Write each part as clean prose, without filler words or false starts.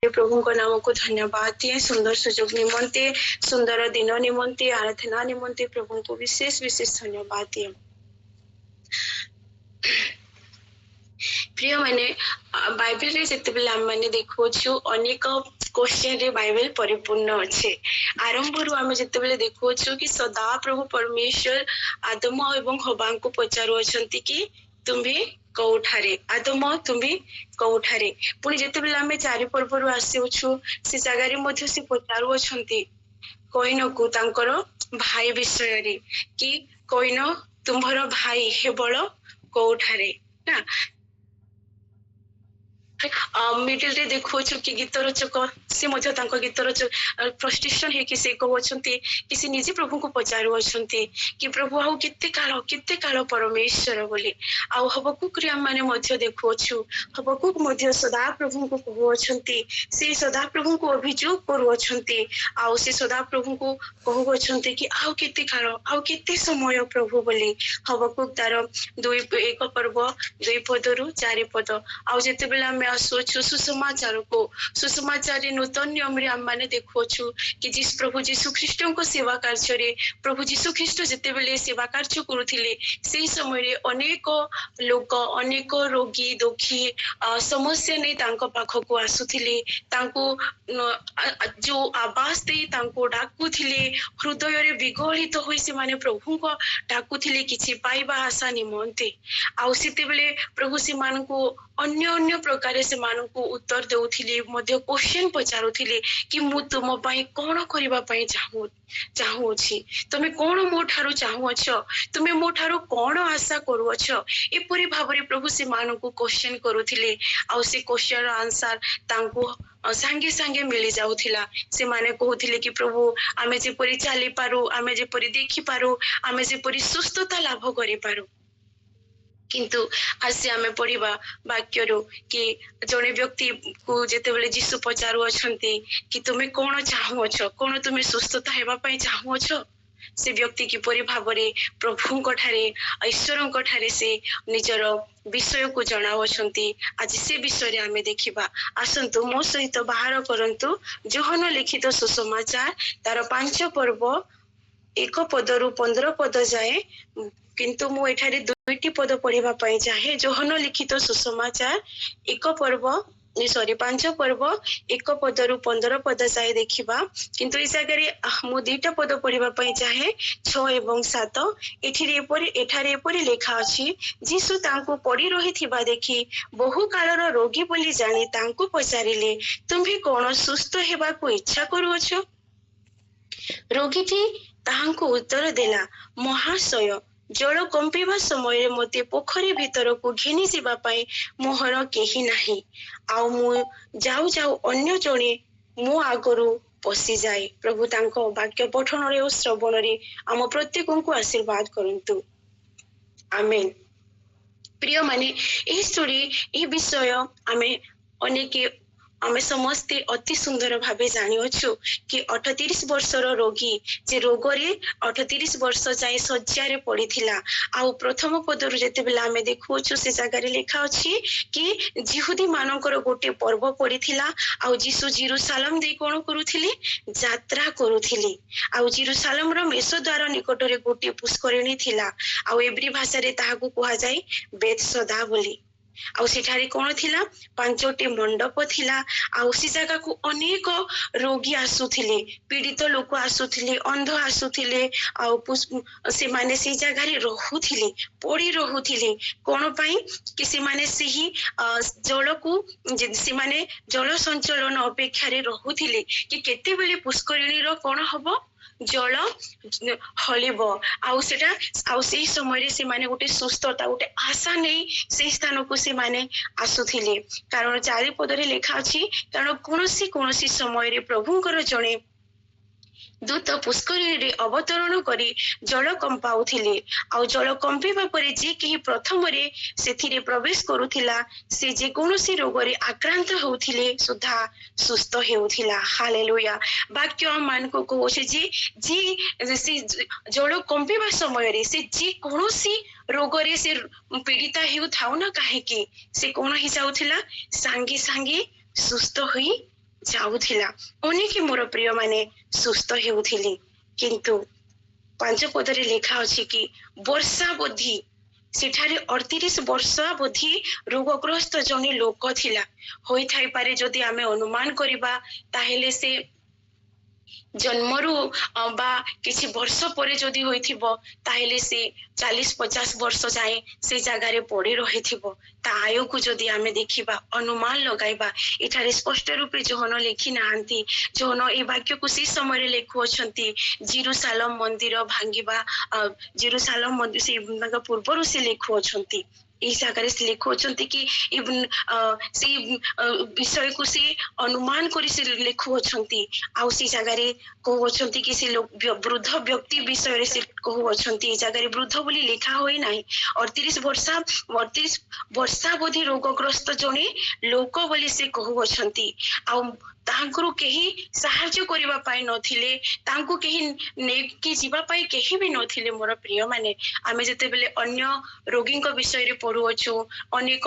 प्रभु को नाम को धन्यवाद दिए सुंदर सुजोग निमंते सुंदर दिन निमंते आराधना निमंते प्रभु को विशेष विशेष धन्यवाद दिए। प्रिय माने बाइबल रे जते बेला हम माने देखो छु अनेक क्वेश्चन रे बाइबल परिपूर्ण अछि। आरंभ रु हम जते बेले देखो छु कि सदा प्रभु परमेश्वर आदम एवं हवा को पचारो अछंती कि तुम्ही कौठारे आदम तुम्ही कौठारे पुणी जते बेले हम चारि पर्व रु आसीउछु से जगह रे मध्ये से पचारो अछंती कोइन को तांकर भाई विषय रे कि कोइन तुम्हर भाई हेबळ कौठारे ना मिडिल रे देखो छु कि गीत रचक से मध्य तांको गीत रचक फ्रस्ट्रेशन हे कि से कहउछंती कि से निजे प्रभु को पचारु अछंती कि प्रभु आउ कित्ते काल परमेश्वर बोली आउ हबकुक रे हम माने मध्य देखो छु हबकुक मध्य सदा प्रभु को कहउ अछंती से सदा प्रभु को अभियोग करू अछंती आउ से सदा प्रभु को कहउ अछंती कि आउ कित्ते समय प्रभु बोली हबकुक तार 1 पर्व 2 पदरु 4 पद आउ जेते बेला में आसोछु सुसमाचार को सुसमाचार नूतन नियम रे हम माने देखोछु कि जिस प्रभु यीशु ख्रीष्ट को सेवा कार्य रे प्रभु यीशु ख्रीष्ट जेते बेले सेवा कार्य करूथिले सेही समय रे अनेक लोक अनेक रोगी दुखी समस्या नै तांको पाखो को आसुथिले तांको जो आवाज दे तांको डाकुथिले हृदय रे विगलित होई से माने प्रभु को डाकुथिले किछि पाइबा आशा निमंते आउ सेते बेले प्रभु से मान को अन्य प्रकार से मान को उत्तर देउथिले मध्य क्वेश्चन पचारुथिले कि मु तुम पई कोन करिबा पई चाहू छी तमे कोन मो ठारो चाहू अछ तमे मो ठारो कोन आशा करू अछ एपरि भाबरे प्रभु से मान को क्वेश्चन करूथिले आ से क्वेश्चन आंसर तांको संगे संगे मिली जाउथिला से माने कहउथिले कि प्रभु आमे जे परि चाली पारू आमे जे परि देखि पारू आमे जे परि सुस्थता लाभ करि पारू किंतु आसे आमे पढ़िबा वाक्य रो कि जने व्यक्ति को जेते बेले यीशु पचारू अछंती कि तुमे कोन चाहू अछ कोन तुमे सुस्थता हेबा पई चाहू अछ से व्यक्ति की परि भाबरे प्रभु को ठारे ईश्वर को ठारे से निजर विषय को जणाव अछंती आज से विषय रे आमे देखिबा आसंतु मो सहित बाहर करंतु जोहन लिखित सुसमाचार तार 5 पर्व 1 पदरु 15 पद जाए किंतु मु एठारे 2टी पद पढ़िबा पई चाहे जोहन लिखित सुसमाचार 1 पर्व 5 पर्व 1 पदरु 15 पद जाए देखिबा किंतु इस जगह मु 2टा पद पढ़िबा पई चाहे 6 एवं 7 एठारे एपरि लेखा अछि जीसु तांको पड़ी रहिथिबा देखि बहु कालर रोगी बोली जानि तांको पचारिले तुम्ही कोन सुस्थ हेबा को इच्छा करू अछो रोगीटी तांको उत्तर देला महाशय जल कंपीबा समय मते पोखरी भीतर को घिनी जीवा पाई मोहर केही नाही आउ मु जाऊ जाऊ अन्य जणे मो आगरु पसी जाए प्रभु तांको वाक्य पठन रे और श्रवण रे हम प्रत्येक को आशीर्वाद करंतु आमेन। प्रिय माने ए स्टोरी ए विषय आमे समस्ते अति सुंदर भावे जानी अछु कि 38 वर्षर रोगी जे रोगरे 38 वर्ष जाए शଯ୍यारे पड़ीथिला आउ प्रथम पदरु जेते बेला आमे देखु छु से जगह रे लिखा अछि कि जिहुदी मानकर गोटे पर्व पड़ीथिला आउ यीशु जेरूशलेम दे कोन करूथिले यात्रा करूथिले आउ जेरूशलेम रो मेषद्वार निकट रे गोटे पुष्करिणी थिला आउ एब्री भाषा रे ताहाकू कुहा जाय बेतसदा बोली आउ सेठारे कोन थिला 5टी मंडप थिला आउ सी जगह को अनेक रोगी आसुथिले पीड़ित लोक आसुथिले अंध आसुथिले आउ से माने से जगह रे रहुथिले पड़ी रहुथिले कोन पई कि से माने सही जल को से माने जल संचलन अपेक्षा रे रहुथिले कि केते बेले पुष्करिणी रो कोन हबो जल हलिब आउ सेटा आउ से समय रे से माने गोटे सुस्थता गोटे आशा नहीं से स्थान को से माने आसुथिले कारण 4 पदरे लेखा अछि कारण कोनोसी समय रे प्रभुंकर जणे दूत पुष्करिणी रे अवतरण करी जल कंपाउथिले आउ जल कंपीबा परे जे केही प्रथम रे सेथिरे प्रवेश करूथिला से जे कोनोसी रोग रे आक्रांत होउथिले सुधा सुस्थ हेउथिला हालेलुया वाक्य मान को कहउछे जे से जल कंपीबा समय रे से जे कोनोसी रोग रे से पीड़िता हेउ थाउ ना काहे कि से कोन हि जाउथिला सांगे सांगे सुस्थ होई ଯାଉଥିଲା, ଅନେକ ମୋର ପ୍ରିୟ ମାନେ ସୁସ୍ଥ ହେଉଥିଲି। କିନ୍ତୁ 5 ପଦରେ ଲେଖା ଅଛି କି ବର୍ଷାବଧି ସେଠାରେ 38 ବର୍ଷାବଧି ରୋଗଗ୍ରସ୍ତ ଜଣେ ଲୋକ ଥିଲା। ହୋଇଥାଇପାରେ ଯଦି ଆମେ ଅନୁମାନ କରିବା ତାହେଲେ ସେ ଜନ୍ମରୁ ବା କିଛି ବର୍ଷ ପରେ ଯଦି ହୋଇଥିବ ତାହେଲେ ସେ 40-50 ବର୍ଷ ଯାଏ ସେ ଜାଗାରେ ପଡି ରହିଥିବ। ତା ଆୟୁକୁ ଯଦି ଆମେ ଦେଖିବା, ଅନୁମାନ ଲଗାଇବା, ଏଠାରେ ସ୍ପଷ୍ଟ ରୂପେ ଜୋହନ ଲେଖି ନାହାନ୍ତି। ଜୋହନ ଏ ବାକ୍ୟକୁ ସେ ସମୟରେ ଲେଖୁଅଛନ୍ତି ଜେରୁସାଲମ ମନ୍ଦିର ଭାଙ୍ଗିବା, ଜେରୁସାଲମ ମନ୍ଦିର ସେ ପୂର୍ବରୁ ସେ ଲେଖୁଅଛନ୍ତି। এই জায়গায় সে লেখুଅଛନ୍ତି କି ସେଇ ବିଷୟକୁ ସେ ଅନୁମାନ କରି ସେ ଲେଖୁଅଛନ୍ତି। ଆଉ ସେ ଜାଗାରେ କହୁଅଛନ୍ତି କି ସେ ବୃଦ୍ଧ ବ୍ୟକ୍ତି ବିଷୟରେ ସେ କହୁଅଛନ୍ତି। ଏ ଜାଗାରେ ବୃଦ୍ଧ ବୋଲି ଲେଖା ହୋଇ ନାହିଁ। 38 ବର୍ଷାବଧି ରୋଗଗ୍ରସ୍ତ ଜଣେ ଲୋକ ବୋଲି ସେ କହୁଅଛନ୍ତି। ଆଉ ତାଙ୍କର କେହି ସାହାଯ୍ୟ କରିବା ପାଇଁ ନଥିଲେ, ତାଙ୍କୁ କେହି ନେଇକି ଯିବା ପାଇଁ କେହି ବି ନଥିଲେ। ମୋର ପ୍ରିୟ ମାନେ, ଆମେ ଯେତେବେଳେ ଅନ୍ୟ ରୋଗୀଙ୍କ ବିଷୟରେ ପଢୁଅଛୁ, ଅନେକ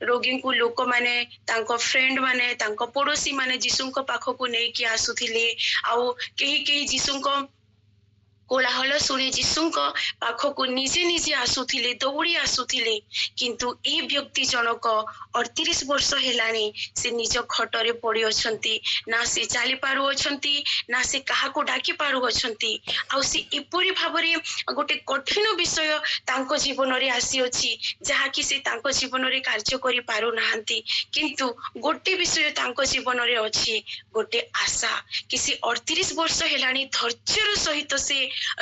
ରୋଗୀଙ୍କୁ ଲୋକମାନେ ତାଙ୍କ ଫ୍ରେଣ୍ଡ ମାନେ ତାଙ୍କ ପଡୋଶୀ ମାନେ ଯୀଶୁଙ୍କ ପାଖକୁ ନେଇକି ଆସୁଥିଲେ। ଆଉ କେହି କେହି ଯୀଶୁଙ୍କ କୋଳାହଳ ଶୁଣି ଯୀଶୁଙ୍କ ପାଖକୁ ନିଜେ ନିଜେ ଆସୁଥିଲେ, ଦୌଡ଼ି ଆସୁଥିଲେ। କିନ୍ତୁ ଏ ବ୍ୟକ୍ତି ଜଣକ 38 ବର୍ଷ ହେଲାଣି ସେ ନିଜ ଖଟରେ ପଡି ଅଛନ୍ତି, ନା ସେ ଚାଲି ପାରୁଅଛନ୍ତି, ନା ସେ କାହାକୁ ଡାକି ପାରୁଅଛନ୍ତି। ଆଉ ସେ ଏପରି ଭାବରେ ଗୋଟେ କଠିନ ବିଷୟ ତାଙ୍କ ଜୀବନରେ ଆସିଅଛି ଯାହାକି ସେ ତାଙ୍କ ଜୀବନରେ କାର୍ଯ୍ୟ କରି ପାରୁନାହାନ୍ତି। କିନ୍ତୁ ଗୋଟେ ବିଷୟ ତାଙ୍କ ଜୀବନରେ ଅଛି, ଗୋଟେ ଆଶା କି ସେ 38 ବର୍ଷ ହେଲାଣି ଧୈର୍ଯ୍ୟର ସହିତ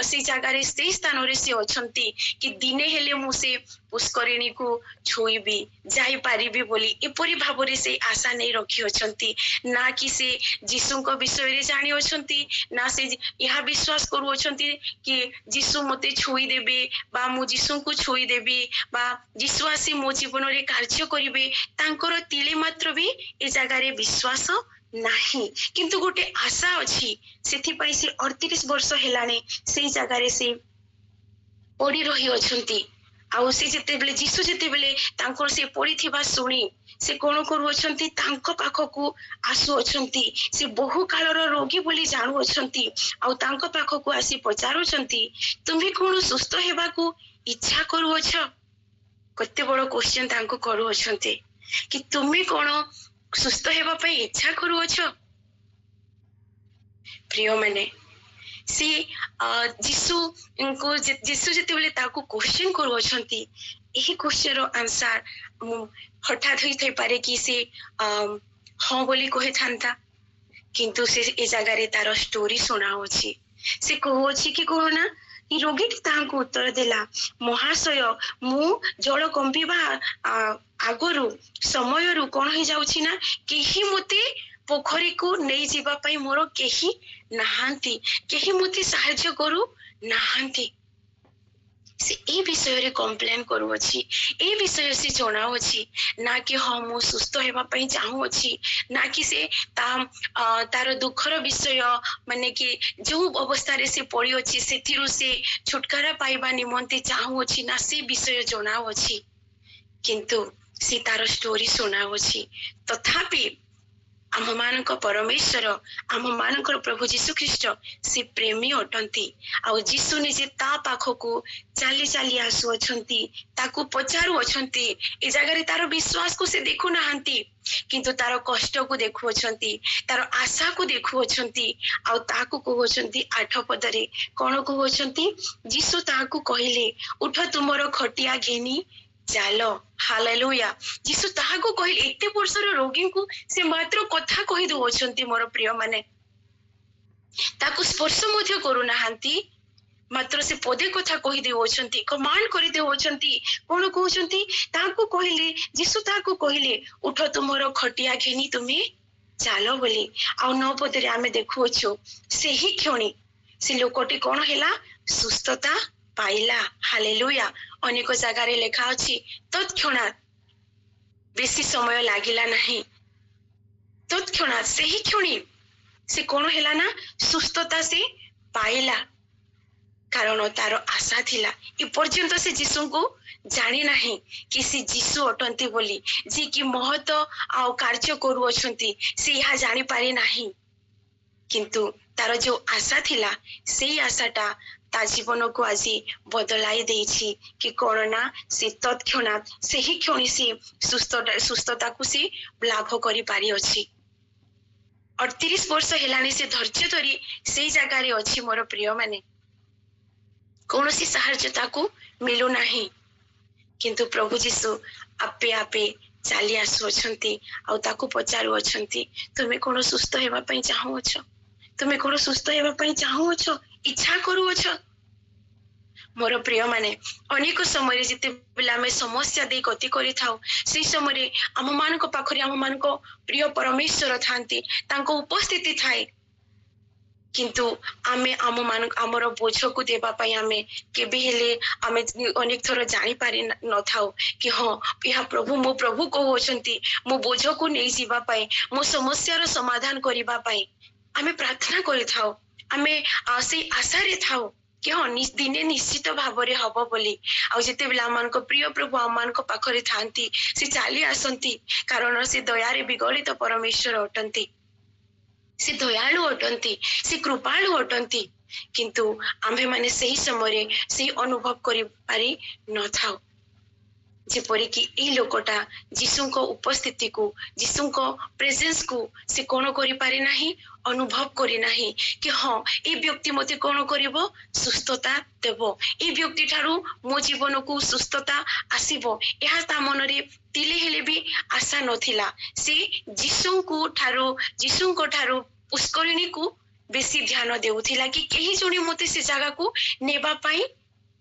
ସେ ଜାଗାରେ ସେଇ ସ୍ଥାନରେ ସେ ଅଛନ୍ତି କି ଦିନେ ହେଲେ ମୁଁ ସେ ପୁଷ୍କରିଣୀକୁ ଛୁଇଁବି, ଯାଇପାରିବି ବୋଲି ଏପରି ଭାବରେ ସେ ଆଶା ନେଇ ରଖିଅଛନ୍ତି। ନା କି ସେ ଯୀଶୁଙ୍କ ବିଷୟରେ ଜାଣିଅଛନ୍ତି, ନା ସେ ଏହା ବିଶ୍ୱାସ କରୁଅଛନ୍ତି କି ଯୀଶୁ ମତେ ଛୁଇଁ ଦେବେ ବା ମୁଁ ଯୀଶୁଙ୍କୁ ଛୁଇଁ ଦେବି ବା ଯୀଶୁ ଆସି ମୋ ଜୀବନରେ କାର୍ଯ୍ୟ କରିବେ। ତାଙ୍କର ତିଳେ ମାତ୍ର ବି ଏ ଜାଗାରେ ବିଶ୍ୱାସ ନାହିଁ। କିନ୍ତୁ ଗୋଟେ ଆଶା ଅଛି, ସେଥିପାଇଁ ସେ 38 ବର୍ଷ ହେଲାଣି ସେଇ ଜାଗାରେ ସେ ପଡି ରହିଅଛନ୍ତି। ଆଉ ସେ ଯେତେବେଳେ ଯୀଶୁ ଯେତେବେଳେ ତାଙ୍କର ସେ ପଡିଥିବା ଶୁଣି ସେ କଣ କରୁଅଛନ୍ତି, ତାଙ୍କ ପାଖକୁ ଆସୁଅଛନ୍ତି। ସେ ବହୁ କାଳର ରୋଗୀ ବୋଲି ଜାଣୁଅଛନ୍ତି। ଆଉ ତାଙ୍କ ପାଖକୁ ଆସି ପଚାରୁଛନ୍ତି, ତୁମେ କଣ ସୁସ୍ଥ ହେବାକୁ ଇଚ୍ଛା କରୁଅଛ? କେତେ ବଡ କ୍ୱେଶ୍ଚନ ତାଙ୍କୁ କରୁଅଛନ୍ତି କି ତୁମେ କଣ ସୁସ୍ଥ ହେବା ପାଇଁ ଇଚ୍ଛା କରୁଅଛ? ପ୍ରିୟ ମାନେ, ସେ ଯୀଶୁ ଯେତେବେଳେ ତାକୁ କ୍ୱେଶ୍ଚନ କରୁଅଛନ୍ତି, ଏହି କ୍ୱେଶ୍ଚନର ଆନ୍ସର ହଠାତ୍ ହୋଇଥାଇପାରେ କି ସେ ହଁ ବୋଲି କହିଥାନ୍ତା। କିନ୍ତୁ ସେ ଏ ଜାଗାରେ ତାର ଷ୍ଟୋରି ଶୁଣାଉଛି। ସେ କହୁଅଛି କି କଣ ନା, ରୋଗୀଟି ତାହାକୁ ଉତ୍ତର ଦେଲା, ମହାଶୟ, ମୁଁ ଜଳ କମ୍ପିବା ଆଗରୁ ସମୟରୁ କଣ ହେଇଯାଉଛି ନା, କେହି ମତେ ପୋଖରୀକୁ ନେଇଯିବା ପାଇଁ ମୋର କେହି ନାହାନ୍ତି, କେହି ମତେ ସାହାଯ୍ୟ କରୁ ନାହାନ୍ତି। ସେ ଏ ବିଷୟରେ କମ୍ପ୍ଲେନ କରୁଅଛି, ଏ ବିଷୟ ସେ ଜଣାଉଛି। ନା କି ହଁ ମୁଁ ସୁସ୍ଥ ହେବା ପାଇଁ ଚାହୁଁଅଛି, ନା କି ସେ ତାର ଦୁଃଖର ବିଷୟ ମାନେ କି ଯୋଉ ଅବସ୍ଥାରେ ସେ ପଡିଅଛି ସେଥିରୁ ସେ ଛୁଟକାରା ପାଇବା ନିମନ୍ତେ ଚାହୁଁଅଛି, ନା ସେ ବିଷୟ ଜଣାଉଅଛି। କିନ୍ତୁ ସେ ତାର ଷ୍ଟୋରି ଶୁଣାଉଅଛି। ତଥାପି ଆମମାନଙ୍କ ପରମେଶ୍ୱର, ଆମମାନଙ୍କର ପ୍ରଭୁ ଯୀଶୁ ଖ୍ରୀଷ୍ଟ ସେ ପ୍ରେମୀ ଅଟନ୍ତି। ଆଉ ଯୀଶୁ ନିଜେ ତା ପାଖକୁ ଚାଲି ଚାଲି ଆସୁଅଛନ୍ତି, ତାକୁ ପଚାରୁଅଛନ୍ତି। ଏ ଜାଗାରେ ତାର ବିଶ୍ୱାସକୁ ସେ ଦେଖୁନାହାନ୍ତି, କିନ୍ତୁ ତାର କଷ୍ଟକୁ ଦେଖୁଅଛନ୍ତି, ତାର ଆଶାକୁ ଦେଖୁଅଛନ୍ତି। ଆଉ ତାହାକୁ କହୁଅଛନ୍ତି 8 ପଦରେ କଣ କହୁଅଛନ୍ତି, ଯୀଶୁ ତାହାକୁ କହିଲେ, ଉଠ ତୁମର ଖଟିଆ ଘେନି ଚାଲ। ହାଲେଲୁୟା। ଯୀଶୁ ତାହାକୁ କହିଲେ, ଏତେ ବର୍ଷର ରୋଗୀଙ୍କୁ ସେ ମାତ୍ର କଥା କହି ଦଉଅଛନ୍ତି। ମୋର ପ୍ରିୟ ମାନେ, ତାକୁ ସ୍ପର୍ଶ ମଧ୍ୟ କରୁନାହାନ୍ତି, ମାତ୍ର ସେ ପଦେ କଥା କହି ଦେଉଅଛନ୍ତି, କମାଣ୍ଡ କରି ଦେଉଅଛନ୍ତି। କଣ କହୁଛନ୍ତି, ତାହାକୁ କହିଲେ, ଯୀଶୁ ତାହାକୁ କହିଲେ, ଉଠ ତୁମର ଖଟିଆ ଘେନି ତୁମେ ଚାଲ ବୋଲି। ଆଉ 9 ପଦରେ ଆମେ ଦେଖୁଅଛୁ, ସେହି କ୍ଷଣି ସେ ଲୋକଟି କଣ ହେଲା, ସୁସ୍ଥତା ପାଇଲା। ହାଲେଲୁୟା। ଅନେକ ଜାଗାରେ ଲେଖା ଅଛି, ତତ୍କ୍ଷଣାତ୍, ବେଶୀ ସମୟ ଲାଗିଲା ନାହିଁ, ତତ୍କ୍ଷଣାତ୍ ସେହି କ୍ଷଣି ସେ କଣ ହେଲା ନା, ସୁସ୍ଥତା ସେ ପାଇଲା। कारण तार आशा थिला एपर्यंत से जीशु को जानी नहीं कि से जीशु अटंती बोली जी कि महत आ कार्य करू अछंती से यह जानी पारे नहीं किंतु तार जो आशा थिला से आशाटा ता जीवन को आज बदलाई देछि कि कोन ना से तत्क्षणात से ही क्षणी से सुस्थता को से लाभ करि पारि अछि 38 वर्ष हेलानी से धैर्य धरी से जगह रे अछि मोर प्रिय माने कौनसी साहाय्यता को मिलू नहीं किंतु प्रभु जीशु आपे आपे चली आसुअछंती आ ताकू पचारू अछंती तुमे कोन सुस्थ हेबा पई चाहूछ तुमे कोन सुस्थ हेबा पई चाहूछ इच्छा करूछ मोर प्रिय माने अनेक समय जिते बेला आमे समस्या दे गति करि थाउ से समय आम मान को पाखरे आम मान को प्रिय परमेश्वर थांती तांको उपस्थिति थाए किंतु आमे आम मान आमर बोझ को देबा पई आमे केबे हेले आमे अनेक थर जानि पारि न थाउ कि हां यह प्रभु मो प्रभु को होचंती मो बोझ को नै जीवा पई मो समस्या रो समाधान करिबा पई आमे प्रार्थना करि थाउ आमे से आशा रे थाउ कि हाँ दिने निश्चित भाव में हम बोली आ जिते बेला आम प्रिय प्रभु आम पाखरे थांती से चली आसती कारण से दयारे विगलित परमेश्वर अटंती से दयालु अटंती से कृपालु अटंती किंतु आम्भे माने सही समय से अनुभव करि पारि न थाउ जेपरि कि ए लोकटा जीशु को उपस्थिति को जीशु को प्रेजेंस को से कोन करि पारे नाही अनुभव करि नाही कि हाँ ए व्यक्ति मते कोन करिवो सुस्थता देबो ए व्यक्ति ठारू मो जीवन को सुस्थता आसीबो एहा ता मन रे तिले हेले भी आशा नथिला से जीशु को ठारू पुष्करिणी को बेसी ध्यान देउथिला कि केही जणी मते से जगह को नेबा पाई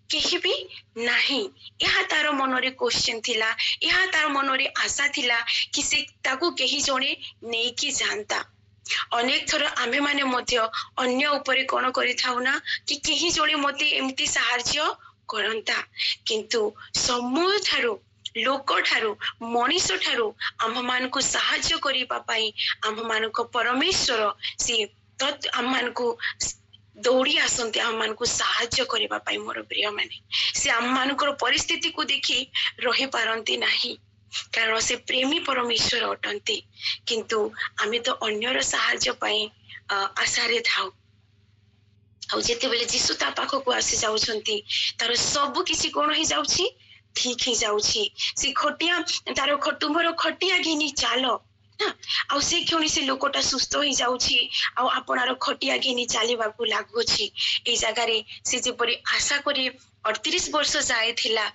केही भी नाही यह तार मनरे क्वेश्चन थिला यह तार मनरे आशा थिला कि से ताकू केही जणे नै कि जानता अनेक थर आमे माने मध्य अन्य ऊपर कोन करि थाउ ना कि केही जणे मते एम्ति सहाय्य करंता किंतु समय थारू लोक ठारू मनीष ठारू आम मान को सहाय्य करिबा पई आम मान को परमेश्वर से तत् आम मान को दौड़ी आसंती आम मान को साहाय्य करबा पाई मोर प्रिय माने से आम मानकर परिस्थिति को देखि रही पारंती नाही कारण से प्रेमी परमेश्वर अटंती किंतु आमे तो अन्यर साहाय्य पाई आशा रे थाउ आ जेते बेले जीशु ता पाखो को आसी जाउछंती तार सब किछि कोन ही जाउछि ठीक ही जाउछि से खटिया तार तुमरो खटिया घिनी चालो आ से क्षणी से लोकटा सुस्थ हो जाउछि आ आपनार खटिया घिनी चलवा को लागुछि ए जगह रे से जेपरि आशा करी 38 वर्ष जाए थिला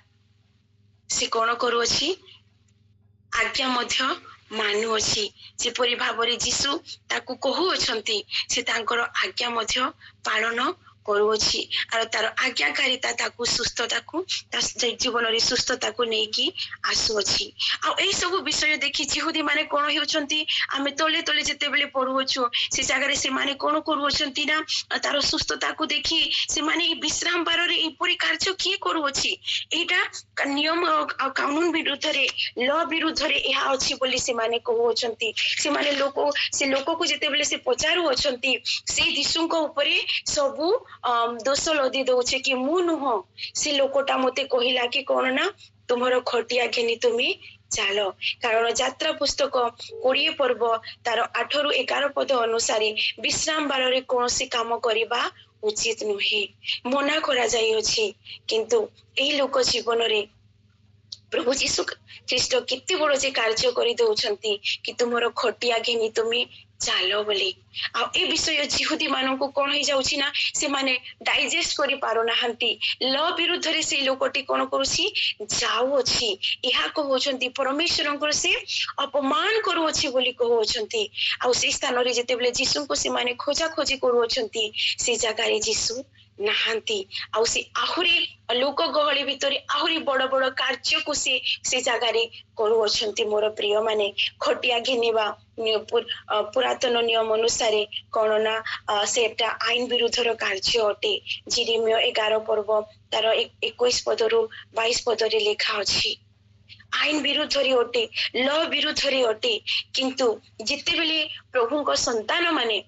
से कोन करूछि आज्ञा मध्य मानु अछि जेपरि भाबरे जीशु ताकू कहू अछंती से तांकर आज्ञा मध्य पालन करूछि आर तार आज्ञाकारिता ताकू सुस्थता को जीवन रे सुस्थता को नै कि आसु अछि आ ए सब विषय देखि यहूदी माने कोन हेउछंती आमे तले तले जेते बेले पढुछु से जगह रे से माने कोन करूछंती ना तार सुस्थता को देखि से माने विश्राम बार रे एपरि कार्य किए करूछि एटा नियम आ कानून विरुद्ध रे लॉ विरुद्ध रे एहा अछि बोली से माने कहउछंती से माने लोक को जेते बेले से पचारू अछंती से यीशु को ऊपर सबु दोष लदी दउछे कि मु नुह से लोकटा मते कहिला कि कोन ना तुमरो खटिया घेनी तुमी चालो कारण यात्रा पुस्तक 20 पर्व तार 8 रु 11 पद अनुसार विश्राम बार रे कोनसी काम करिबा उचित नुहे मना करा जाई अछि किंतु एही लोक जीवन रे प्रभु जीशु ख्रीष्ट केते बड़ जे कार्य करि दउछंती कि तुमरो खटिया घेनी तुमी चालो बोली आ ए विषय यहूदी मानन को कोन हो जाउछि ना से माने डाइजेस्ट करि पारो ना हंती लॉ विरुद्ध रे से लोकटी कोन करूछि जाउ अछि इहा को होछंती परमेश्वरंकर से अपमान करू अछि बोली को होछंती आ से स्थान रे जेते बेले जीशु को से माने खोजा खोजी करू अछंती से जगह रे जीशु नाहांती आ से आहुरी लोक गहली भितरे आहुरी बड़ बड़ कार्य को से जगह रे करू अछंती मोर प्रिय माने खटिया घिनिबा पुरातन नियम अनुसार कोन ना सेटा आईन विरुद्धर कार्य अटे जिरिमियो 11 पर्व तार 21 पद रु 22 पद रे लिखा अछि आईन विरुद्ध रे अटे लॉ विरुद्ध रे अटे किंतु जिते बेले प्रभु को संतान माने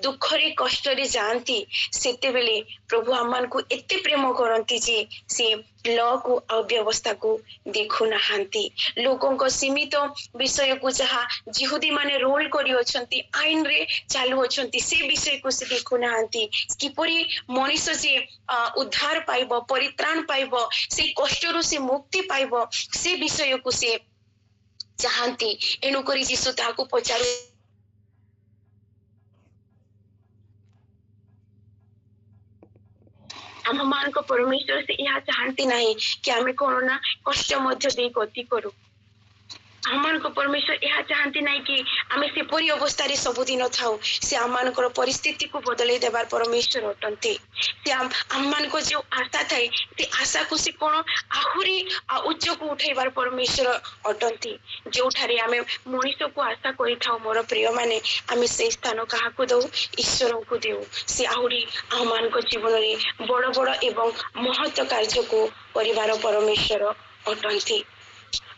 दुखरे कष्टरे जाती सेते बेले प्रभु आमान को एते प्रेम करती जे से लॉ को अव्यवस्था को देखु नहांती लोकों को सीमित विषय को जहा जिहुदी माने रोल करी अछंती आईन रे चालू अछंती से विषय को से देखु नहांती किपरि मनुष्य जे उद्धार पाइबो परित्राण पाइबो से कष्टरु से मुक्ति पाइबो से विषय को से चाहती एणु करी यीशु ताको पचारू आम मान परमेश्वर से यहाँ चाहती नहीं कि आम कौन ना कष्ट मध्य गति करू आम परमेश्वर यहाँ चाहती नहीं कि आम सेपरी अवस्था सबुदिन थाऊ से आम परिस्थिति को बदल देवार परमेश्वर अटंती से आम जो आशा थाए से आशा को से कौन आहुरी उच्च को उठेबार परमेश्वर अटंती जो ठारे आम मनीष को आशा करि थाऊ मोर प्रिय माने आम से स्थान क्या दौ ईश्वर को देऊ से आहुरी आम जीवन में बड़ बड़ एवं महत्व कार्य को परिवार परमेश्वर अटंती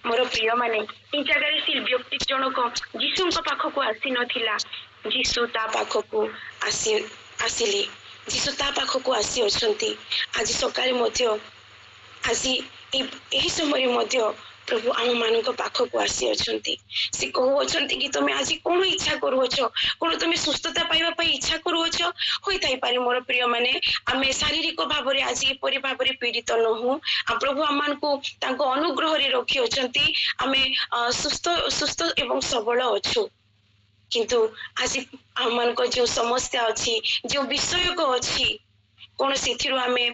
मोर प्रिय माने ई जगह से व्यक्ति जनक जीशु पाखक आसी नथिला जीशु ता पाखक आसिले जीशु ता पाखक आसी अछंती आज सकाळे मध्य आज एही समय मध्य प्रभु आम मान पाखक आसी अछंती से कहउछंती कि तुम आज कौन इच्छा करूछ कौन तुम सुस्थता पाइबा इच्छा करूछ होई थाई पारे मोर प्रिय माने आमे शारीरिक भाव रे आज एपरि भाव रे पीड़ित न हो प्रभु आमान को तांको अनुग्रह रे रखी अछंती आमे सुस्थ सुस्थ एवं सबल अछु किंतु आज आमान को जो समस्या अछि जो विषय को अछि कौन सेथिरु आमे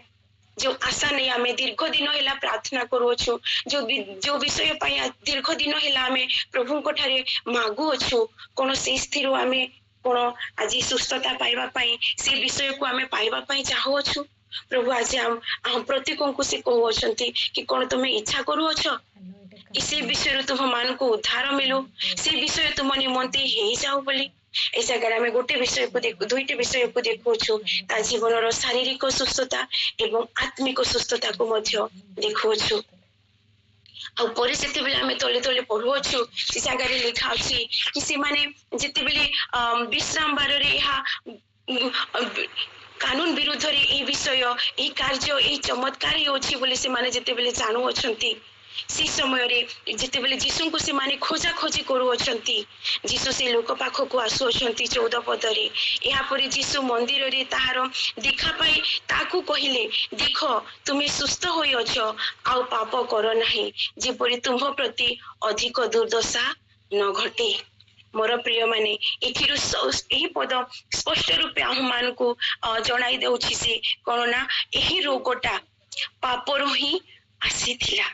जो आशा नहीं आमे दीर्घ दिन हेला प्रार्थना करूछु जो विषय पाई दीर्घ दिन हेला आमे प्रभु को ठारे मागु अछु कोन से स्थिर आमे कोन आज सुस्थता पाइबा पाई से विषय को आमे पाइबा पाई चाहू अछु प्रभु आज हम प्रत्येकों को से कहू अछंती कि कोन तुमे इच्छा करू अछ इसी विषय तुम मान को उद्धार मिलू से विषय तुम निमंते हे जाऊ बोली ए जगह आम गोटे विषय को दुईट विषय को देखु जीवन शारीरिक सुस्थता एवं आत्मिक सुस्थता को देखु आम तले तले पढ़ुअछु से जगह लिखा अच्छी कि से माने जितेबेले विश्राम बार कानून विरुद्ध रे ए विषय ए कार्य ए चमत्कार होछि बोले से माने जितेबेले जानू अछंती से समय रे जितेबेले जीशु को से माने खोजा खोजी करू अछंती जीशु से लोक पाख को आसु अछंती 14 पद रे या परे जीशु मंदिर रे ताहार देखा पाई ताकू कहिले देखो तुमे सुस्थ होई अछ आउ पाप करो नाही जेपरि तुम प्रति अधिक दुर्दशा न घटे मोर प्रिय माने एही पद स्पष्ट रूपे हम मान को जणाई देउछि से कोन ना एही रोगटा पापरो ही आसीथिला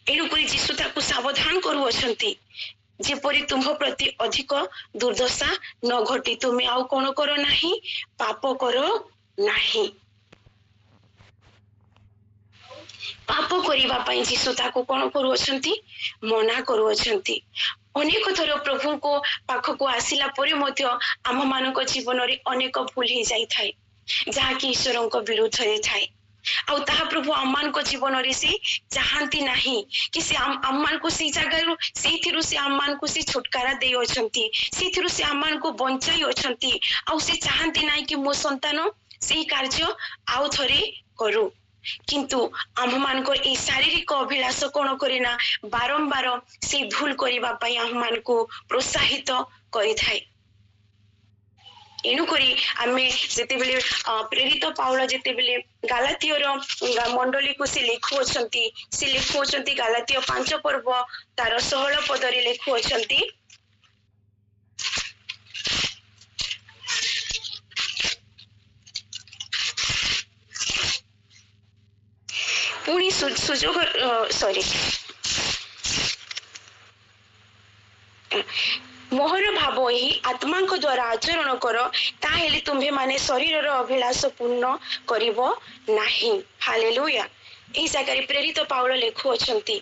एणुकरी जीशु ताकू सावधान करू अछंती जेपरि तुम प्रति अधिक दुर्दशा न घटी तुमे आउ कोन करो नाही पाप करो नाही पाप करिबा पई जीशु ताकू कोन करू अछंती मना करू अछंती अनेक थर प्रभु को पाख को आसिला परे मध्य आम मानक जीवन रे अनेक भूल ही जाई थाए जहा कि ईश्वर को विरुद्ध रे थाए आउ ताहा प्रभु आमान को जीवन रे से चाहती नहीं कि से आमान को से जगह सेथिरु से आमान को से छुटकारा दे अछंती सेथिरु से आमान को बंचाई अछंती आउ से चाहती नहीं कि मो संतान से कार्य आउ थरे करू किंतु आम मान को ए शारीरिक अभिलाष कोन करेना बारंबार से भूल करिबा पई आम मान को प्रोत्साहित करि थाए एणुकरी आमे जेतेबेले प्रेरित पाउल जेतेबेले गालातियर मंडली को से लिखु अछंती गालातिय 5 पर्व तार 16 पद रे लिखु अछंती पुणी सुजोग सॉरी मोहर भाव ही आत्मा द्वारा आचरण कर ताहेले तुम्हे माने शरीर अभिलाष पूर्ण करिवो नाही हालेलुया। एही जगह प्रेरित पाउल लिखु अछंती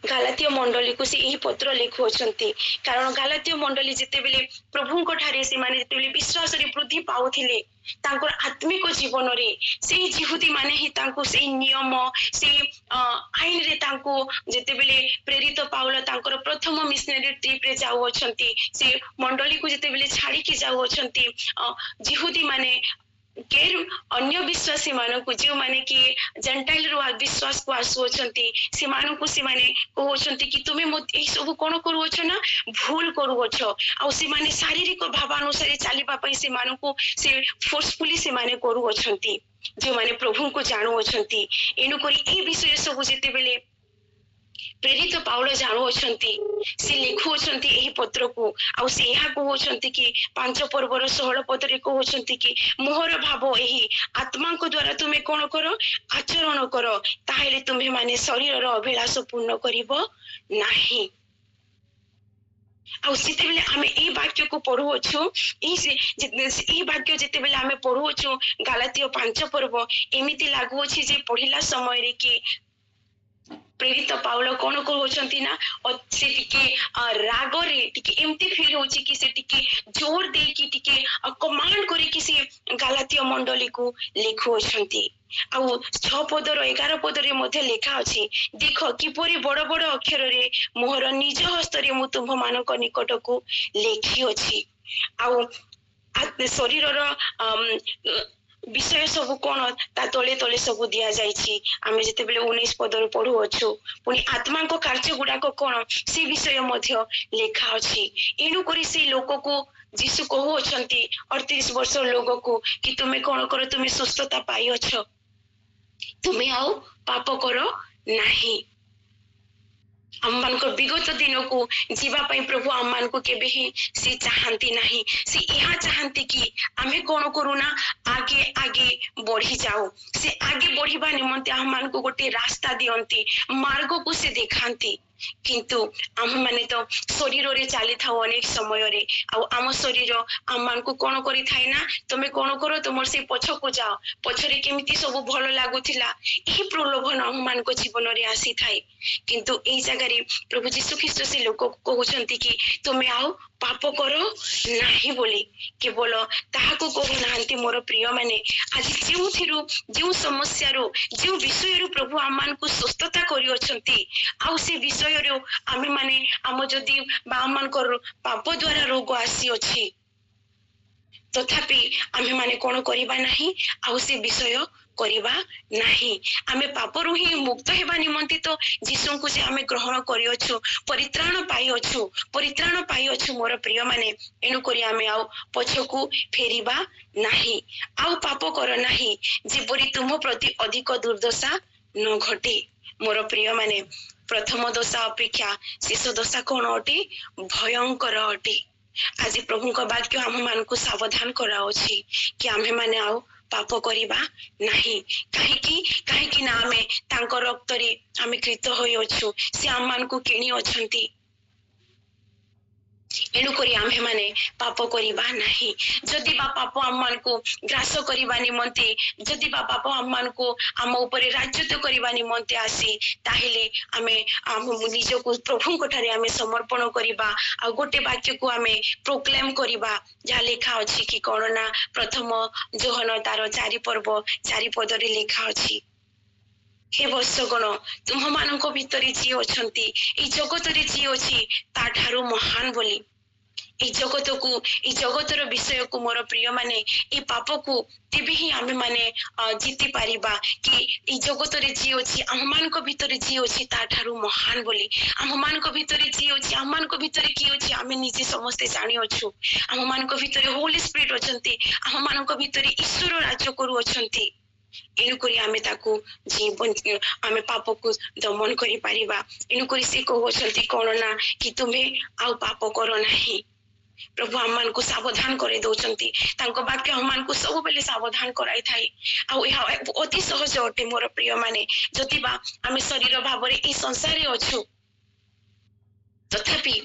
गालातीय मंडली को से पत्र लिखुअछंती कारण गालातीय मंडली जितेबेले प्रभुଙ୍କ ठारे से माने जितेबेले विश्वास रे वृद्धि पाउथिले तांकर आत्मिक जीवन रे से जिहुदी माने ही तांको से नियम से आईन रे तांको जितेबेले प्रेरित पाउल तांकर प्रथम मिशनरी ट्रिप रे जाउ अछंती से मंडली को जितेबेले छाड़ी के जाउ अछंती जिहुदी माने गैर अन्य विश्वासी मानक जो माने कि जेंटाइल रो विश्वास को आसुअछंती से मानक से माने कहउछंती कि तुमे ए सब कोन करूअछ ना भूल करूअछ आ से माने शारीरिक भावानुसार चलीबा पई से मानक से फोर्सफुली से माने करूअछंती जो माने प्रभु को जानुअछंती एनु करी ए विषय सब जेते बेले प्रेरित पाउल जानुअछंती से लिखुअछंती एही पत्र को आ से यहा कहउछंती कि 5 पर्वर 16 पद रे कहउछंती कि मोहर भाव एही आत्मा को द्वारा तुमे कोन करो आचरण करो ताहेले तुमे माने शरीर रो अभिलाष पूर्ण करिवो नाही आ सिते बेले आमे ए वाक्य को पढुअछु ए वाक्य जेते बेले आमे पढुअछु गालातीय 5 पर्व एमिति लागुअछि जे पढिला समय रे कि प्रेरित पाउल कोन कहउछंती ना से टिके राग रे टिके एमती फील होछि कि से टिके जोर दे कि टिके कमांड करे कि से गालातीय मंडली को लिखुअछंती आ 6 पद रो 11 पद रे मध्ये लेखा अछि देखो किपरि बड़ बड़ अक्षर रे मोहर निज हस्त रे मु तुम मानक निकट को लेखि अछि आ शरीर रो विषय सब कोन ता तले तले सब दिया जाइछि आमे जते बेले 19 पद रो पढु अछु पुनी आत्मा को कार्य गुडा को कोन से विषय मध्ये लेखा अछि एनु करी से लोक को जीसु कहू अछंती 38 वर्ष लोग को कि तुमे कोन करो तुमे सुस्थता पाई अछ तुमे आउ पाप करो नाही आममान को विगत दिन को जीवा पई प्रभु आममान को केबे ही से चाहंती नहीं से यहा चाहंती कि आमे कोन करूना आगे आगे बढ़ी जाओ से आगे बढ़िबा निमंते आममान को गोटे रास्ता दियंती मार्ग को से देखांती किंतु आम माने तो शरीर रे चली था अनेक समय रे आम शरीर आम मान को कोन करी थाए ना तुमे कोन करो तुमर से पछ को जाओ पछरे केमिति सब भलो लागुथिला एही प्रलोभन आम मान को जीवन रे आसी थाए किंतु एई जगह रे प्रभु यीशु ख्रीष्ट से लोक कहउछंती कि तुमे आओ पाप करो नाही बोली केवल ताहा को कहू नांती मोर प्रिय माने आज जेउथिरु जेउ समस्या रो जेउ विषय रो प्रभु आमान को सुस्थता करि अछंती आ से विषय रो आमे माने आम जदी आमान को पाप द्वारा रोग आसी अछि तथापि आमे माने कोन करिबा नाही आ से विषय करिबा नाही आमे पापरु ही मुक्त हेबा निमंते तो जीसु को से आमे ग्रहण करियछु परित्राण पाइयछु मोर प्रिय माने एनु करी आमे आउ पछकु फेरिबा नाही आउ पाप कर नाही जेपरि तुम प्रति अधिक दुर्दशा न घटे मोर प्रिय माने प्रथम दशा अपेक्षा शेष दशा कोन अटे भयंकर अटे आज प्रभु को वाक्य हम मान को सावधान कराउछि कि आमे माने आउ पाप करिबा नाही काहे ना आमे तांको रक्त रे आमे कृत होय अछु से आम मान को किणी अछंती एनु करी आमे माने पाप करिबा नाही जदि बा पाप आम मान को ग्रास करिबा निमंते जदि बा पाप आम मान को आम ऊपर राज्यत्व करिबा निमंते आसी ताहेले आमे आम निज को प्रभु को ठारे आमे समर्पण करिबा आ गोटे वाक्य को आमे प्रोक्लेम करिबा जा लेखा अछि कि कोन ना प्रथम जोहन तार 4 पर्व 4 पद रे लेखा अछि हे वर्षगण तुम मानक भितरे जी अछंती ए जगत रे जी अछि ता ठारू महान बोली ए जगत को ए जगतर विषय को मोर प्रिय माने ए पाप को तेबे ही आमे माने जीति पारिबा कि ए जगत रे जी अछि आम मानक भितरे जी अछि ता ठारू महान बोली आम मानक भितरे जी अछि आम मानक भितरे की अछि आमे निजे समस्त जानि अछु आम मानक भितरे होली स्पिरिट अछंती आम मानक भितरे ईश्वर राज्य करू अछंती एनु करी आमे ताकू जीवन आमे पाप को दमन करी पारिबा एनु करी से कहउछंती कोन ना कि तुमे आउ पाप करो नाही प्रभु हमन को सावधान करे दउचंती तांको वाक्य हमन को सब बेले सावधान कराई थाई आ यह अति सहज अटे मोर प्रिय माने जति बा आमे शरीर भाव रे ई संसार रे अछु तथापि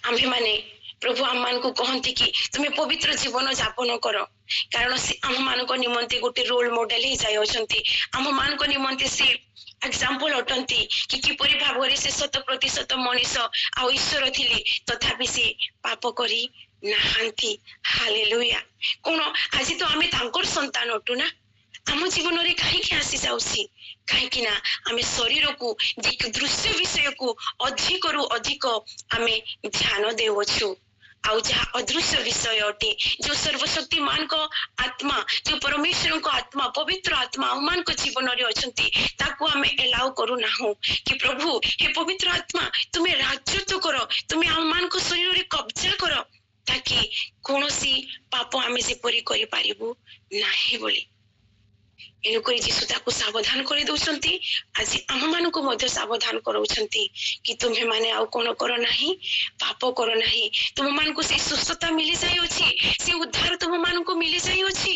आमे माने प्रभु हमन को कहंती कि तुमे पवित्र जीवन यापन करो कारण से आम मान को निमंते गोटे रोल मॉडल ही जाय अछंती आम मान को निमंते से एग्जाम्पल अटंती कि किपरि भाବରେ से 100% मनीष आ ईश्वर थिले तथापि से पाप करी नाहांती। हालेलुया। कोन आज तो आमे तांकर संतान अटु ना आम जीवन रे काहे आसी जाउसी काहे ना आमे शरीर को दृश्य विषय को अधिक आमे ध्यान देउछु आउ जहाँ अदृश्य विषय अटे जो सर्वशक्तिमान को आत्मा जो परमेश्वर को आत्मा पवित्र आत्मा आम को जीवन रे अछंती ताकू आमे एलाउ करू नाहु कि प्रभु हे पवित्र आत्मा तुम्हें राजत्व करो तुम्हें आम को शरीर रे कब्जा करो ताकि कोनोसी पाप आमे जेपरि करि पारिबु नाही बोली एणुक जीशु ताकू सावधान कर दौरान आज आम मान को सावधान कराउछंती कि तुम्हें माने आउ कौन कर नाही पाप कर नाही तुम मान को से सुस्थता मिली जाई अछि से उद्धार तुम मान को मिली जाई अछि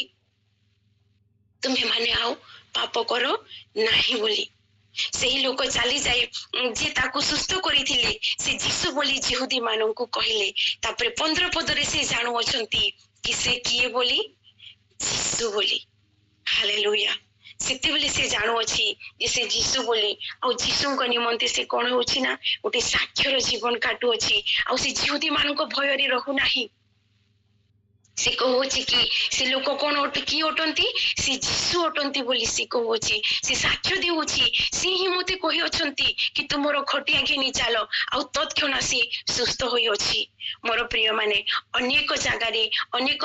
तुम्हें माने आउ पाप करो नाही बोली सेही लोक चली जाए जे ताकू सुस्थ करिथिले से जीशु बोली जिहुदी माननकु कहिले तापरे 15 पदरे से जानु अछंती कि से किए बोली जीशु बोली। हालेलुया। सेते बेले से जानु अछि जे से जीशु बोली आ जीशु को निमंते से कोन होछि ना गोटे साक्षर जीवन काटु अछि आ से जिहुदी मान को भय रे रहु नाही से कहूची कि से लोक कौन कि अटंती से जीशु अटंती बोली से कहूची से साक्ष्य देउची से ही मते कहि अछंती कि तुमरो खटिया घिनी चालो आ तत्क्षण से सुस्थ होई अछि। मोर प्रिय माने अनेक जगारे अनेक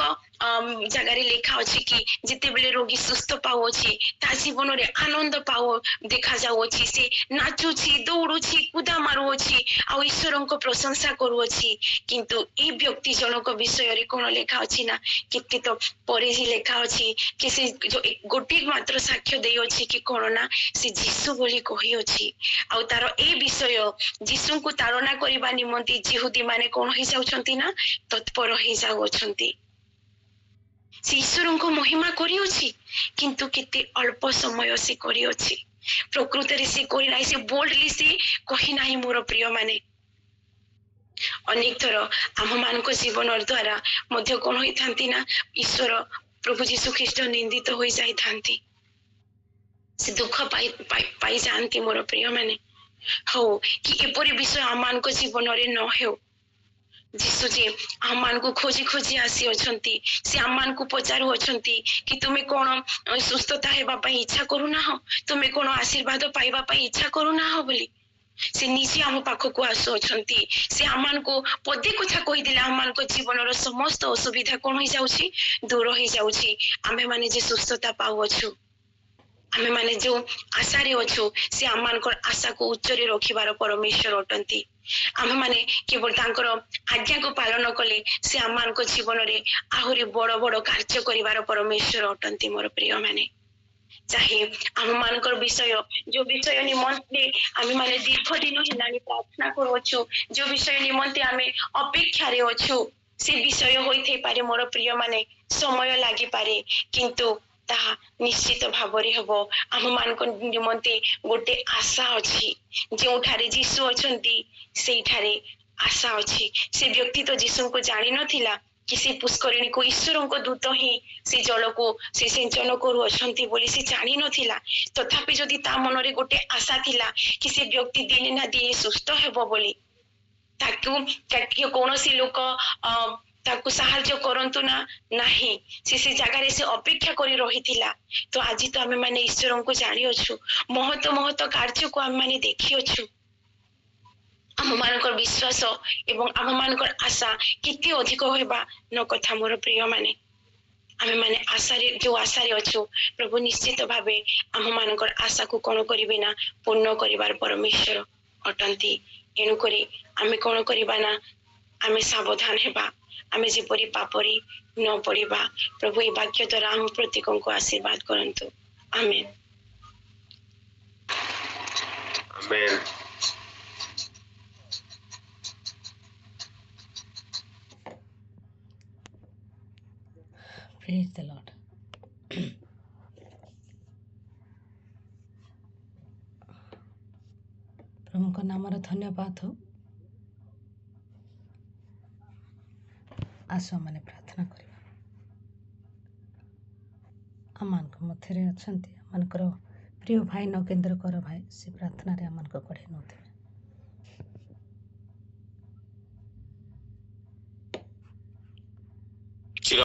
जगारे लेखा अछि कि जिते बेले रोगी सुस्थ पाउ अछि ता जीवन रे आनंद पाउ देखा जाउ अछि से नाचुछि दौड़ुछि कुदा मारु अछि आ ईश्वरको प्रशंसा करू अछि किंतु ई व्यक्ति जनक विषय रे कोन लेखा अछि ना किति तो परे ही लेखा अछि कि से जो गोटी मात्र साक्ष्य देई अछि कि कोन ना से जीशु बोली कहि अछि आ तार ए विषय जीशु को तारणा करिबा निमंती जिहुदी माने कोन हि जाउछंती ना तत्पर हि जाउ अछंती से ईश्वर को महिमा करी अछि किंतु किति अल्प समय से करी अछि प्रकृति रे से करी नाही से बोल्डली से कहि नाही। मोर प्रिय माने अनेक थर आम मान जीवन द्वारा मध्य कौन होती ना ईश्वर प्रभु जीशु ख्रीस्ट निंदित हो जाती से दुख पाई जाती। मोर प्रिय माने हो कि एपरी विषय आम मान जीवन रे न हो जीशु जी आम मान को खोजी खोजी आसी अछंती से आम मान को पचारू अछंती कि तुम्हें कौन सुस्थता हेबा पई इच्छा करू ना हो तुम्हें कौन आशीर्वाद पाइबा पई इच्छा करू ना हो बोली से निजे आम पाखक आसु अछंती से आमान को पदे कथा कहि दिले आमान को जीवन रो समस्त असुविधा कोन होई जाउची दूर होई जाउची आमे माने जे सुस्थता पाउ अछु आमे माने जो आशा रे अछु से आमान को आशा को उच्च रे रखिबार परमेश्वर अटंती आमे माने केवल तांकर आज्ञा को पालन कले से आमान को जीवन रे आहुरी बड़ बड़ कार्य करिवार परमेश्वर अटंती। मोर प्रिय माने चाहे आम मानकर विषय जो विषय निमंते आमे माने दीर्घ दिन हेलानी प्रार्थना करूछु जो विषय निमंते आमे अपेक्षा रे अछु से विषय होइथे पारे। मोर प्रिय माने समय लागि पारे किंतु ताहा निश्चित भावरे हबो आम मानक निमंते गोटे आशा अछि जोठारे जीशु अछंती सेठारे आशा अछि। से व्यक्ति तो जीशु को जानि नथिला कि से पुष्करिणी को ईश्वर को दूत ही से जल को से सिंचन करू अछंती बोली से जानि नथिला तथापि जदि ता मन रे गोटे आशा थिला कि से व्यक्ति दिने ना दिने सुस्थ हेबो बोली ताकू कौनसी लोक ताकू साहाय्य करंतु ना नाही से जगह रे से अपेक्षा करी रहिथिला तो आज तो आमे माने ईश्वर को जानि अछु महत कार्य को आमे माने देखि अछु आम मानकर विश्वास एवं आम मानकर आशा कितने अधिक होबा न कथा। मोर प्रिय माने आमे माने आशा रे जो आशा रे अछु प्रभु निश्चित भावे आम मानकर आशा को कोन करिवे ना पूर्ण करिवार परमेश्वर अटंती एनु करी आमे कोन करिबा ना आमे सावधान हेबा आमे जेपरि पापरी न पड़िबा। प्रभु ए वाक्य द्वारा हम प्रत्येक को आशीर्वाद करंतु आमेन आमेन। Praise the Lord. प्रभुଙ୍କ नामର ଧନ୍ୟବାଦ ହଉ। ଆସ ମାନେ ପ୍ରାର୍ଥନା କରିବା। ଆମମାନଙ୍କ ମଧ୍ୟରେ ଅଛନ୍ତି ଆମମାନଙ୍କର ପ୍ରିୟ ଭାଇ ନଗେନ୍ଦ୍ର କର ଭାଇ ସେ ପ୍ରାର୍ଥନାରେ ଆମମାନଙ୍କୁ କଢ଼େଇ ନେଉଥିବେ।